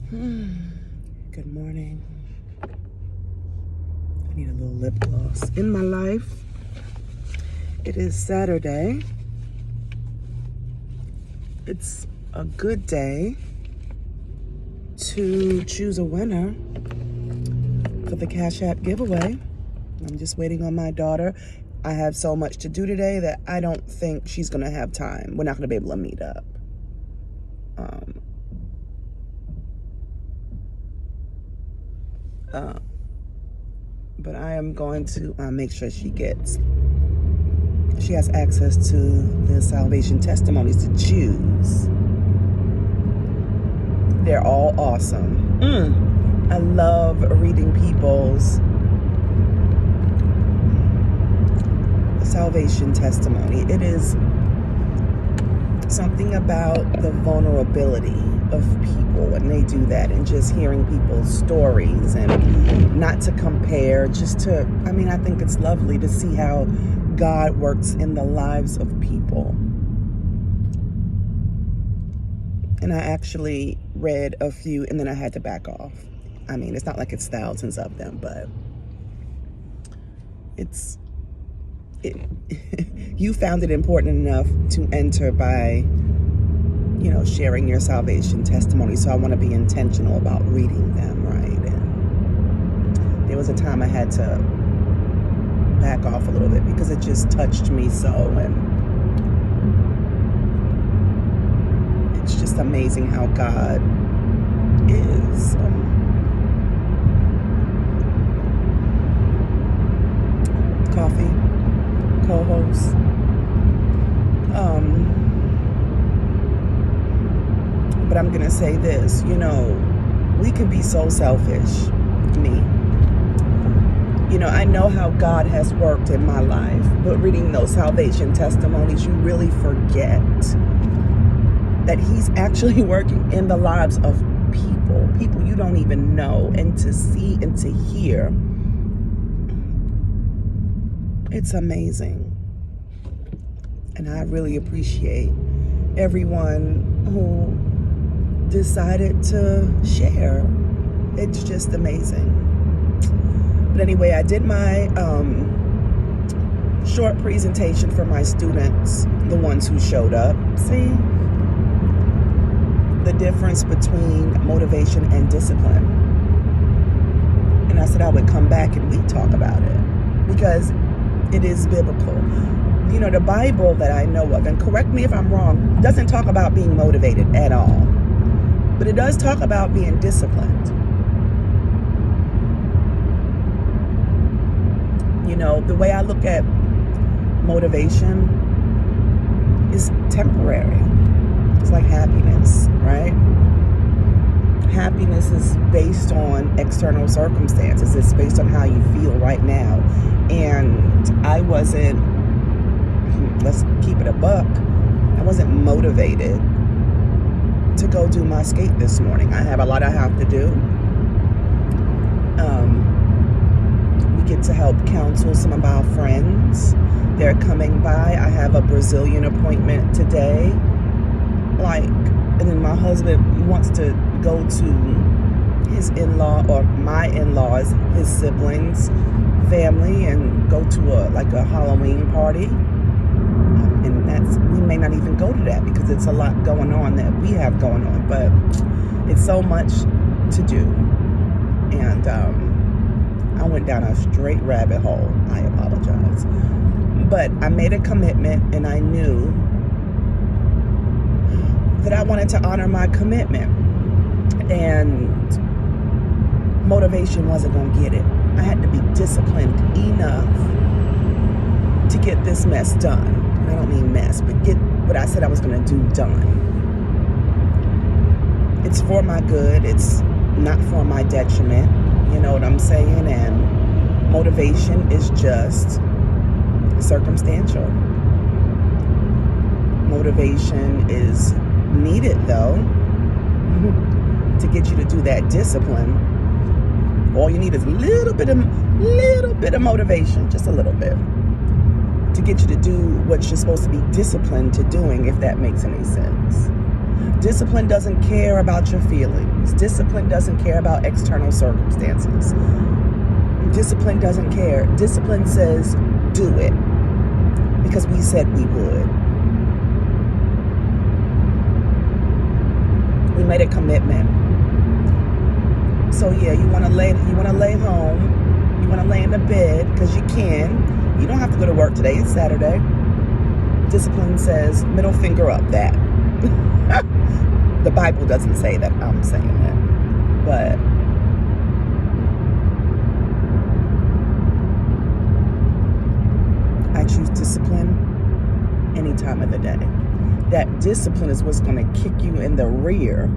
Good morning. I need a little lip gloss in my life. It is Saturday. It's a good day to choose a winner for the Cash App giveaway. I'm just waiting on my daughter. I have so much to do today that I don't think she's going to have time. We're not going to be able to meet up. But I am going to make sure she has access to the salvation testimonies to choose. They're all awesome. I love reading people's salvation testimony. It is something about the vulnerability of people when they do that, and just hearing people's stories, and not to compare, I think it's lovely to see how God works in the lives of people. And I actually read a few and then I had to back off. It's not like it's thousands of them, but you found it important enough to enter by sharing your salvation testimony. So I want to be intentional about reading them, right? And there was a time I had to back off a little bit because it just touched me so, and it's just amazing how God is. Coffee co-host. But I'm gonna say this, we can be so selfish. Me. I know how God has worked in my life, but reading those salvation testimonies, you really forget that He's actually working in the lives of people you don't even know, and to see and to hear. It's amazing. And I really appreciate everyone who decided to share. It's just amazing. But anyway, I did my short presentation for my students, the ones who showed up. See the difference between motivation and discipline. And I said I would come back and we'd talk about it, because it is biblical. The Bible that I know of, and correct me if I'm wrong, doesn't talk about being motivated at all. But it does talk about being disciplined. The way I look at motivation is temporary. It's like happiness, right? Happiness is based on external circumstances. It's based on how you feel right now. And I wasn't, let's keep it a buck, I wasn't motivated to go do my skate this morning. I have a lot I have to do. We get to help counsel some of our friends. They're coming by. I have a Brazilian appointment today. And then my husband wants to go to his in-law, or my in-laws, his siblings, family, and go to a Halloween party. And we may not even go to that because it's a lot going on that we have going on, but it's so much to do. And I went down a straight rabbit hole. I apologize. But I made a commitment, and I knew that I wanted to honor my commitment. And motivation wasn't going to get it. I had to be disciplined enough to get this mess done. I don't mean mess, but get what I said I was going to do done. It's for my good. It's not for my detriment. You know what I'm saying? And motivation is just circumstantial. Motivation is needed, though, to get you to do that discipline. All you need is a little bit of motivation, just a little bit, to get you to do what you're supposed to be disciplined to doing, if that makes any sense. Discipline doesn't care about your feelings. emotions. Discipline doesn't care about external circumstances. Discipline doesn't care. Discipline says, do it. Because we said we would. We made a commitment. So yeah, you want to lay home. You want to lay in the bed because you can. You don't have to go to work today. It's Saturday. Discipline says middle finger up that. The Bible doesn't say that. I'm saying that. But I choose discipline any time of the day. That discipline is what's going to kick you in the rear,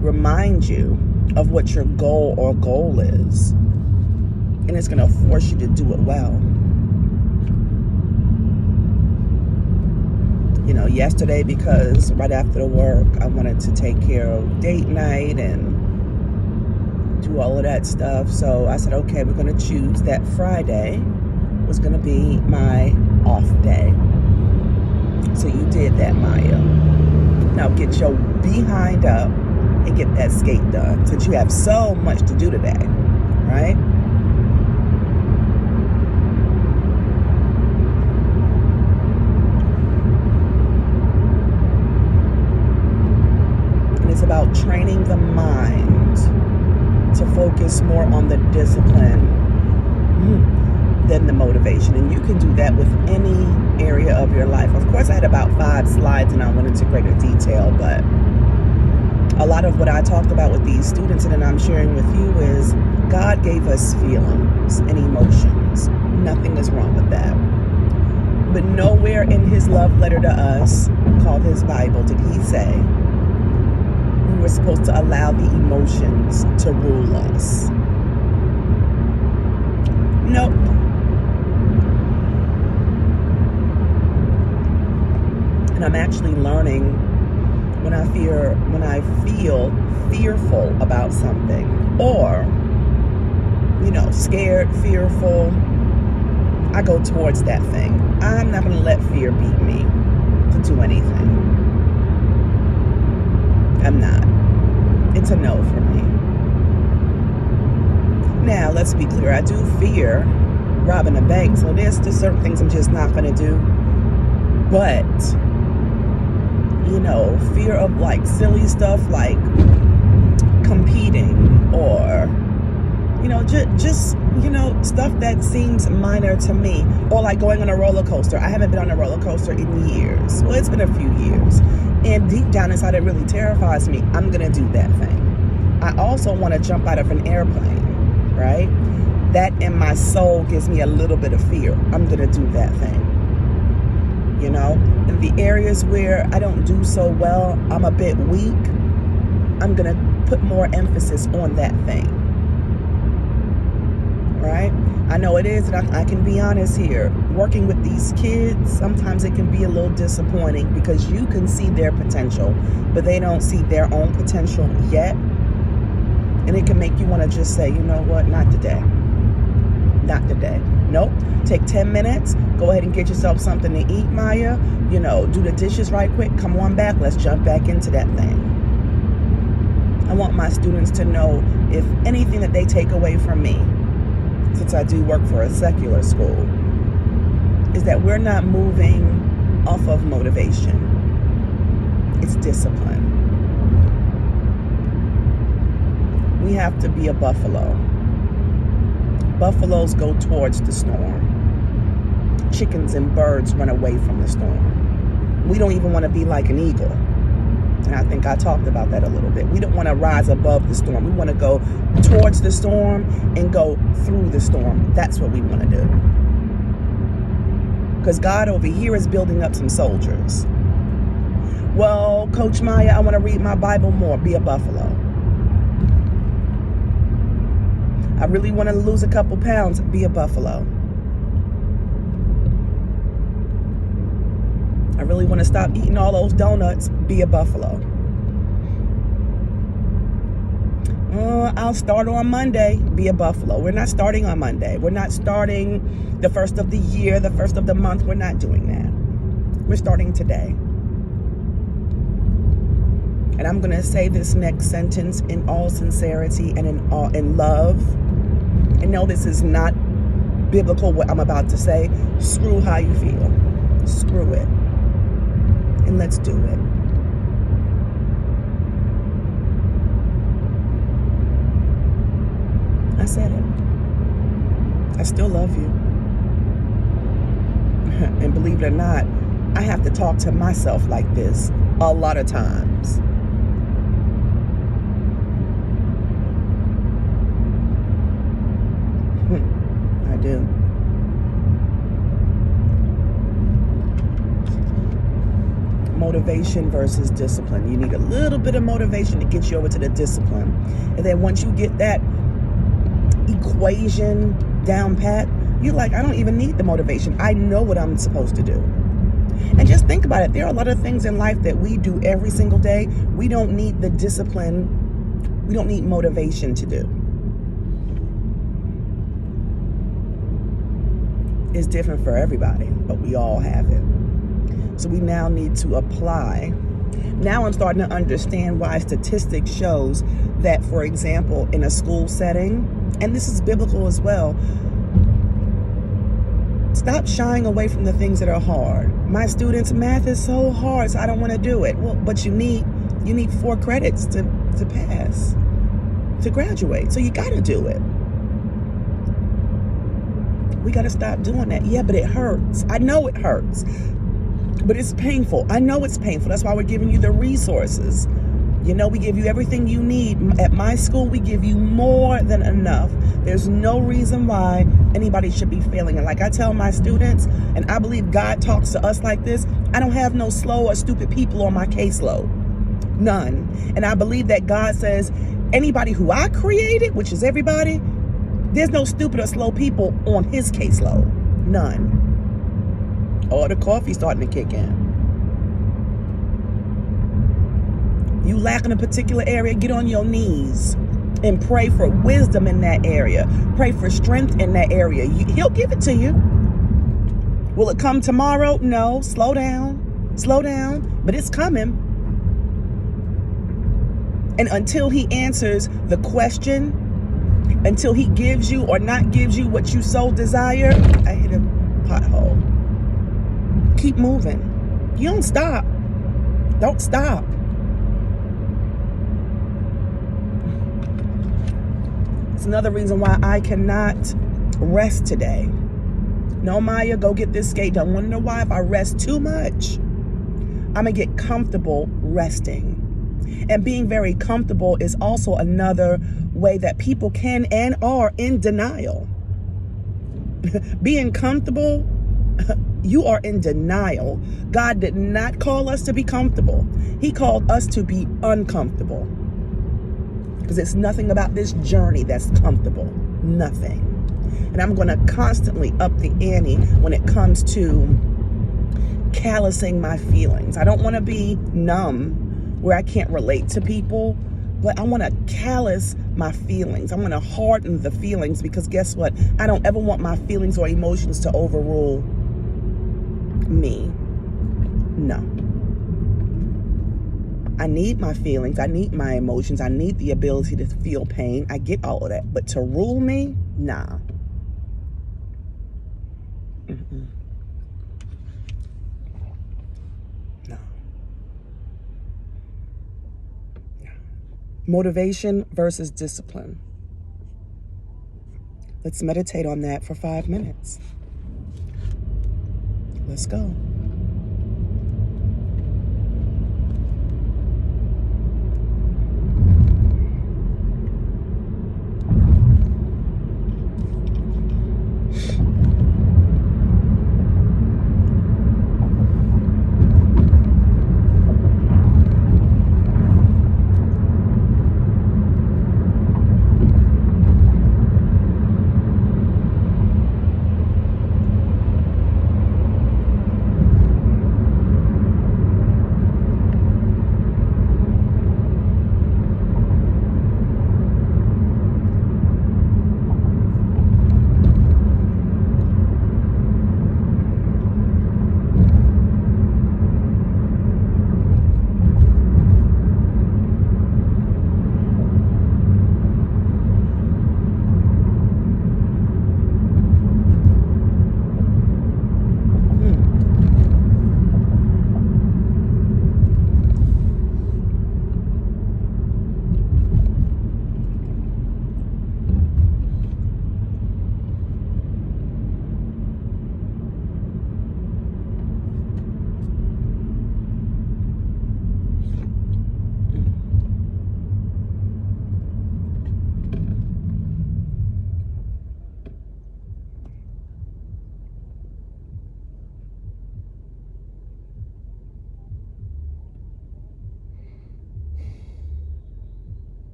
remind you of what your goal is, and it's going to force you to do it well. You know, yesterday, because right after the work, I wanted to take care of date night and do all of that stuff. So I said, okay, we're going to choose that Friday was going to be my off day. So you did that, Mayya. Now get your behind up and get that skate done, since you have so much to do today, right? And it's about training the mind to focus more on the discipline than the motivation. And you can do that with any area of your life. Of course, I had about 5 slides and I went into greater detail, but a lot of what I talked about with these students and then I'm sharing with you is God gave us feelings and emotions. Nothing is wrong with that. But nowhere in his love letter to us, called his Bible, did he say we were supposed to allow the emotions to rule us. Nope. And I'm actually learning when I feel fearful about something, or, you know, scared, fearful, I go towards that thing. I'm not going to let fear beat me to do anything. I'm not. It's a no for me. Now, let's be clear. I do fear robbing a bank, so there's just certain things I'm just not going to do. But you know, fear of like silly stuff like competing or, you know, just, you know, stuff that seems minor to me, or like going on a roller coaster. I haven't been on a roller coaster in years. Well, it's been a few years. And deep down inside, it really terrifies me. I'm going to do that thing. I also want to jump out of an airplane, right? That in my soul gives me a little bit of fear. I'm going to do that thing. You know, in the areas where I don't do so well, I'm a bit weak, I'm going to put more emphasis on that thing. Right? I know it is, and I can be honest here. Working with these kids, sometimes it can be a little disappointing because you can see their potential, but they don't see their own potential yet. And it can make you want to just say, you know what, not today. Not today. Nope. Take 10 minutes. Go ahead and get yourself something to eat, Mayya. You know, do the dishes right quick. Come on back. Let's jump back into that thing. I want my students to know, if anything that they take away from me, since I do work for a secular school, is that we're not moving off of motivation. It's discipline. We have to be a buffalo. Buffaloes go towards the storm. Chickens and birds run away from the storm. We don't even want to be like an eagle. And I think I talked about that a little bit. We don't want to rise above the storm. We want to go towards the storm and go through the storm. That's what we want to do. Because God over here is building up some soldiers. Well, Coach Mayya, I want to read my Bible more. Be a buffalo. I really want to lose a couple pounds. Be a buffalo. I really want to stop eating all those donuts. Be a buffalo. I'll start on Monday. Be a buffalo. We're not starting on Monday. We're not starting the first of the year, the first of the month. We're not doing that. We're starting today. And I'm going to say this next sentence in all sincerity and in love. And no, this is not biblical what I'm about to say. Screw how you feel. Screw it. And let's do it. I said it. I still love you. And believe it or not, I have to talk to myself like this a lot of times. I do. Motivation versus discipline. You need a little bit of motivation to get you over to the discipline. And then once you get that equation down pat, you're like, I don't even need the motivation. I know what I'm supposed to do. And just think about it. There are a lot of things in life that we do every single day. We don't need the discipline. We don't need motivation to do. It's different for everybody, but we all have it. So we now need to apply. Now I'm starting to understand why statistics shows that, for example, in a school setting, and this is biblical as well, stop shying away from the things that are hard. My students, math is so hard, so I don't want to do it. Well, but you need 4 credits to pass, to graduate. So you got to do it. We got to stop doing that. Yeah, but it hurts. I know it hurts. But it's painful. I know it's painful. That's why we're giving you the resources. You know, we give you everything you need. At my school, we give you more than enough. There's no reason why anybody should be failing. And like I tell my students, and I believe God talks to us like this, I don't have no slow or stupid people on my caseload. None. And I believe that God says, anybody who I created, which is everybody, there's no stupid or slow people on his caseload. None. Oh, the coffee's starting to kick in. You lack in a particular area, get on your knees and pray for wisdom in that area. Pray for strength in that area. He'll give it to you. Will it come tomorrow? No. Slow down. Slow down. But it's coming. And until he answers the question, until he gives you or not gives you what you so desire, I hit a pothole. Keep moving. You don't stop. Don't stop. It's another reason why I cannot rest today. No, Mayya, go get this skate done. Want to know why? If I rest too much, I'm going to get comfortable resting. And being very comfortable is also another way that people can and are in denial. Being comfortable, you are in denial. God did not call us to be comfortable. He called us to be uncomfortable. Because it's nothing about this journey that's comfortable. Nothing. And I'm going to constantly up the ante when it comes to callousing my feelings. I don't want to be numb where I can't relate to people, but I want to callous my feelings. I want to harden the feelings, because guess what? I don't ever want my feelings or emotions to overrule me. No. I need my feelings. I need my emotions. I need the ability to feel pain. I get all of that. But to rule me? Nah. Mm-mm. No. No. Motivation versus discipline. Let's meditate on that for 5 minutes. Let's go.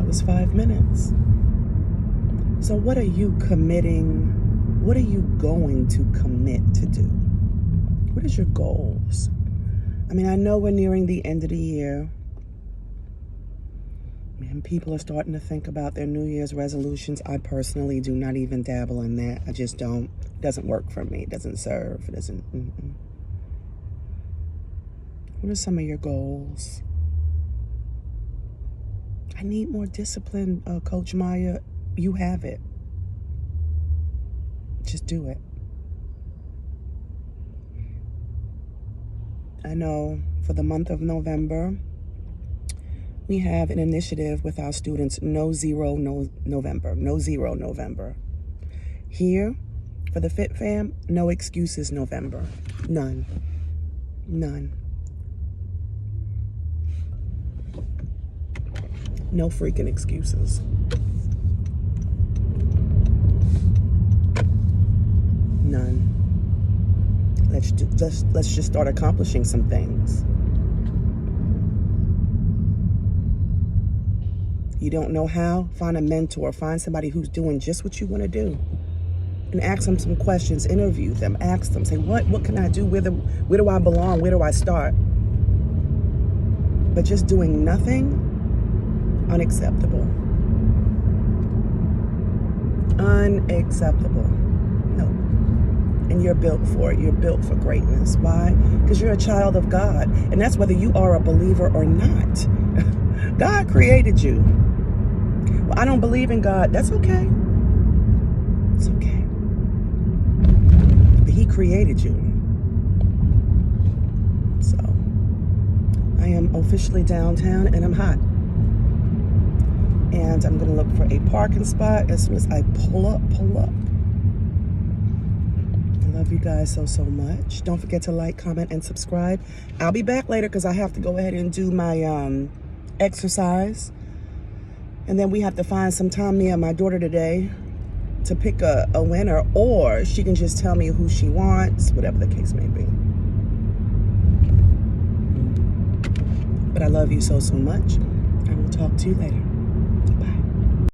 was 5 minutes. So what are you committing? What are you going to commit to do? What is your goals? I mean, I know we're nearing the end of the year. And people are starting to think about their New Year's resolutions. I personally do not even dabble in that. I just don't. It doesn't work for me. It doesn't serve. It doesn't. What are some of your goals? I need more discipline, Coach Mayya. You have it. Just do it. I know for the month of November, we have an initiative with our students, No Zero November. Here, for the Fit Fam, no excuses November. None. No freaking excuses. None. Let's just start accomplishing some things. You don't know how? Find a mentor. Find somebody who's doing just what you want to do. And ask them some questions. Interview them. Ask them. Say, what can I do? Where do I belong? Where do I start? But just doing nothing, unacceptable. Unacceptable. No. And you're built for it. You're built for greatness. Why? Because you're a child of God. And that's whether you are a believer or not. God created you. Well, I don't believe in God. That's okay. It's okay. But He created you. So, I am officially downtown and I'm hot. And I'm going to look for a parking spot as soon as I pull up. I love you guys so much. Don't forget to like, comment, and subscribe. I'll be back later because I have to go ahead and do my exercise. And then we have to find some time, me and my daughter today, to pick a winner, or she can just tell me who she wants, whatever the case may be. But I love you so much. I will talk to you later.